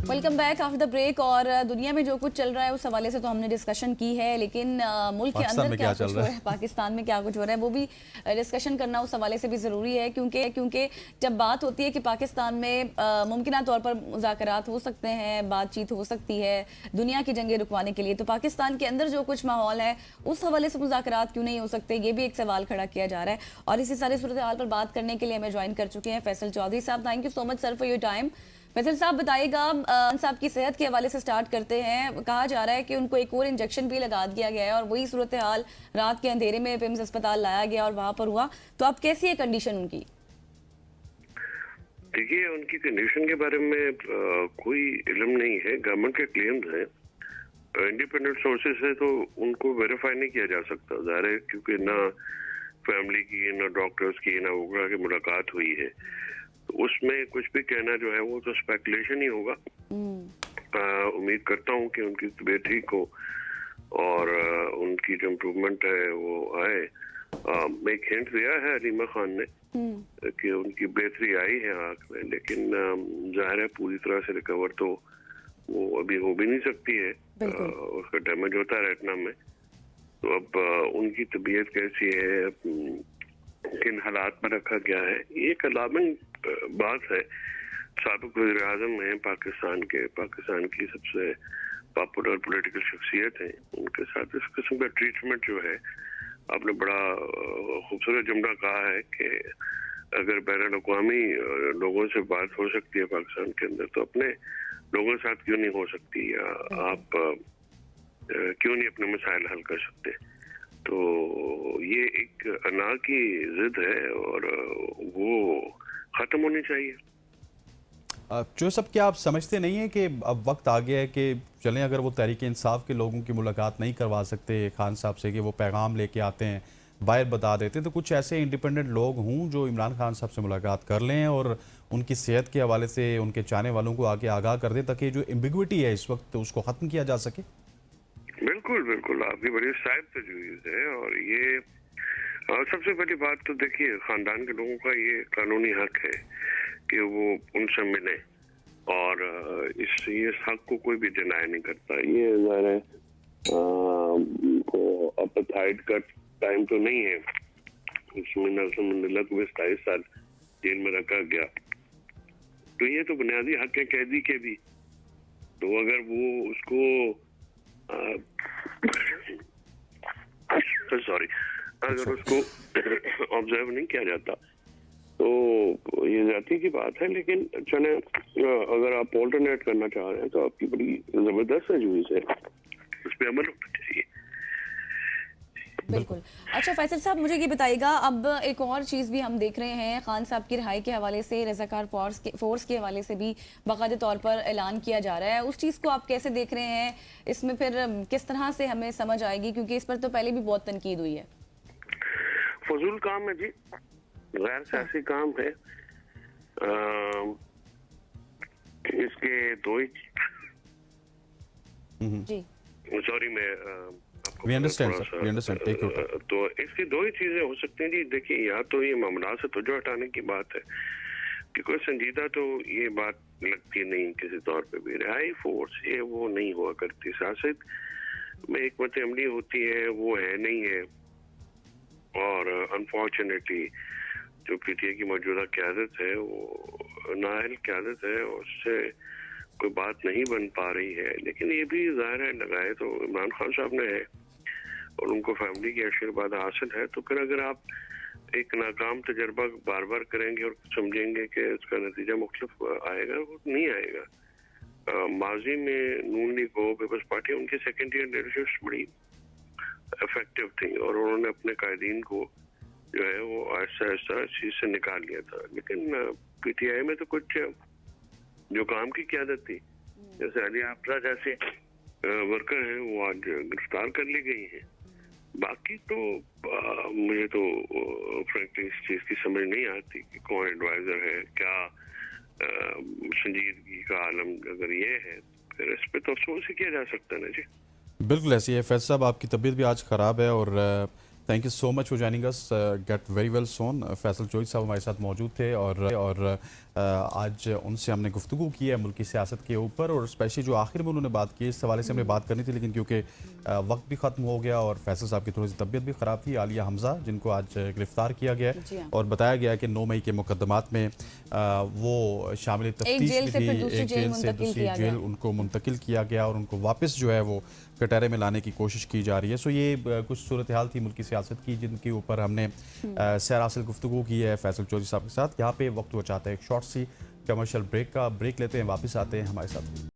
Welcome back after the break. और दुनिया में जो कुछ चल रहा है उस हवाले से तो हमने डिस्कशन की है, लेकिन मुल्क के अंदर क्या कुछ हो रहा है, पाकिस्तान में क्या कुछ हो रहा है, वो भी डिस्कशन करना उस हवाले से भी ज़रूरी है। क्योंकि जब बात होती है कि पाकिस्तान में मुमकिन तौर पर मुज़ाकरात हो सकते हैं, बातचीत हो सकती है दुनिया की जंगें रुकवाने के लिए, तो पाकिस्तान के अंदर जो कुछ माहौल है उस हवाले से मुज़ाकरात क्यों नहीं हो सकते, ये भी एक सवाल खड़ा किया जा रहा है। और इसी सारी सूरत हाल पर बात करने के लिए हमें ज्वाइन कर चुके हैं फैसल चौधरी साहब। Thank you so much sir for your time. Faisal साहब बताइएगा, साहब की सेहत के हवाले से स्टार्ट करते हैं। कहा जा रहा है कि उनको एक और इंजेक्शन भी लगा दिया गया है और वही सूरत हाल रात के अंधेरे में पिम्स अस्पताल लाया गया और वहां पर हुआ। तो अब कैसी है कंडीशन उनकी? देखिए, उनकी कंडीशन के बारे में कोई इल्म नहीं है। गवर्नमेंट के क्लेम्स हैं, इंडिपेंडेंट सोर्सेज है, तो उनको वेरीफाई नहीं किया जा सकता, ज़ाहिर है, क्योंकि ना फैमिली की, ना डॉक्टर्स की, ना वगैरह की मुलाकात हुई है। तो उसमें कुछ भी कहना जो है वो तो स्पेकुलेशन ही होगा। उम्मीद करता हूँ कि उनकी तबीयत ठीक हो और उनकी जो इम्प्रूवमेंट है वो आए। एक हिंट दिया है अलीमा खान ने कि उनकी बेहतरी आई है आँख में, लेकिन जाहिर है पूरी तरह से रिकवर तो वो अभी हो भी नहीं सकती है। उसका डैमेज होता है रेटिना में। तो अब उनकी तबीयत कैसी है, किन हालात में रखा गया है, ये एक अलार्मिंग बात है। साबिक वज़ीर आज़म है पाकिस्तान की सबसे पॉपुलर पॉलिटिकल शख्सियत है, उनके साथ इस किस्म का ट्रीटमेंट जो है, आपने बड़ा खूबसूरत जुमला कहा है कि अगर बैनुल-अक़वामी लोगों से बात हो सकती है पाकिस्तान के अंदर, तो अपने लोगों के साथ क्यों नहीं हो सकती, या आप क्यों नहीं अपने मसाइल हल कर सकते। तो ये एक अना की जिद है और वो खत्म होनी चाहिए। जो सब क्या आप समझते नहीं है कि अब वक्त आ गया है कि चलें, अगर वो तहरीक इंसाफ के लोगों की मुलाकात नहीं करवा सकते खान साहब से कि वो पैगाम लेके आते हैं, बाहर बता देते हैं, तो कुछ ऐसे इंडिपेंडेंट लोग हों जो इमरान खान साहब से मुलाकात कर लें और उनकी सेहत के हवाले से उनके चाहने वालों को आगे आगाह कर दें, ताकि जो एम्बिग्विटी है इस वक्त उसको ख़त्म किया जा सके। बिल्कुल बिल्कुल, आपकी बड़ी साहिब तजवीज़ है। और ये सबसे बड़ी बात तो देखिए, खानदान के लोगों का ये कानूनी हक है कि वो उनसे मिले, और इस हक को कोई भी डिनाई नहीं करता। ये ज़ाहिर है अपार्थाइड का टाइम तो नहीं है, इसमें नेल्सन मंडेला को 27 साल जेल में रखा गया, तो ये तो बुनियादी हक है कैदी के भी। तो अगर वो उसको अगर उसको ऑब्जर्व नहीं किया जाता तो ये जाती की बात है। लेकिन चले, अगर आप ऑल्टरनेट करना चाह रहे हैं तो आपकी बड़ी जबरदस्त तजवीज़ है, उस पर अमल होना चाहिए। बिल्कुल। अच्छा फैसल साहब, मुझे ये बताइएगा, अब एक और चीज़ भी हम देख रहे हैं, खान साहब की रिहाई के हवाले से रज़ाकार फोर्स के हवाले से भी बाकायदे तौर पर ऐलान किया जा रहा है। उस चीज़ को आप कैसे देख रहे हैं? इसमें फिर किस तरह से हमें समझ आएगी, क्योंकि इस पर तो पहले भी बहुत तनकीद हुई है। फजूल काम है जी, गैर सियासी काम है। इसके दो ही जी सॉरी मैं We understand, sir. We understand. Take your time. तो इसकी दो ही चीजें हो सकती हैं जी। देखिए, या तो ये मामला से तवज्जो हटाने की बात है कि कोई संजीदा तो ये बात लगती नहीं किसी तौर पे भी। रिहाई फोर्स ये वो नहीं हुआ करती, सियासत में हिकमत अमली होती है, वो है नहीं है। और अनफॉर्चुनेटली जो पीटीआई की मौजूदा क़यादत है वो नाअहल क़यादत है, उससे कोई बात नहीं बन पा रही है। लेकिन ये भी ज़ाहिर है लगाए तो इमरान खान साहब ने है और उनको फैमिली की आशीर्वाद हासिल है। तो फिर अगर आप एक नाकाम तजर्बा बार बार करेंगे और समझेंगे कि उसका नतीजा मुख्तलिफ आएगा, वो नहीं आएगा। माजी में नून लीग हो, पीपल्स पार्टी, उनकी सेकेंड ईयर लीडरशिप बड़ी इफेक्टिव थी और उन्होंने अपने कायदीन को जो है वो आहिस्ता आहिस्ता इस चीज से निकाल लिया था। लेकिन पीटीआई में तो कुछ जो काम की क़यादत थी, जैसे अली आफरा जैसे वर्कर हैं, वो आज गिरफ्तार कर ली गई हैं। बाकी तो मुझे तो फ्रैंकली इस चीज की समझ नहीं आती कि कौन एडवाइजर है, क्या संजीदगी का आलम अगर ये है, फिर इस पे तो अफसोस ही किया जा सकता है ना जी। बिल्कुल ऐसी है। फैज साहब, आपकी तबीयत भी आज ख़राब है और thank you so much for joining us, get very well soon. Faisal Chaudhry sahab हमारे साथ मौजूद थे और आज उनसे हमने गुफ्तगू की है मुल्क की सियासत के ऊपर, और स्पेशली जो आखिर में उन्होंने बात की इस हवाले से हमने बात करनी थी, लेकिन क्योंकि वक्त भी ख़त्म हो गया और फैसल साहब की थोड़ी सी तबीयत भी ख़राब थी, आलिया हमज़ा, जिनको आज गिरफ्तार किया गया है और बताया गया है कि 9 मई के मुकदमात में वो शामिल तफ्तीश भी थी, एक जेल से दूसरी जेल उनको मुंतकिल किया गया और उनको वापस जो है वो कटहरे में लाने की कोशिश की जा रही है। सो ये कुछ सूरत हाल थी मुल्क की सियासत की, जिनके ऊपर हमने सैरासिल गुफ्तगू की है फैसल चौधरी साहब के साथ। यहाँ पे वक्त वो चाहता है एक शॉर्ट सी कमर्शियल ब्रेक का, ब्रेक लेते हैं, वापस आते हैं हमारे साथ।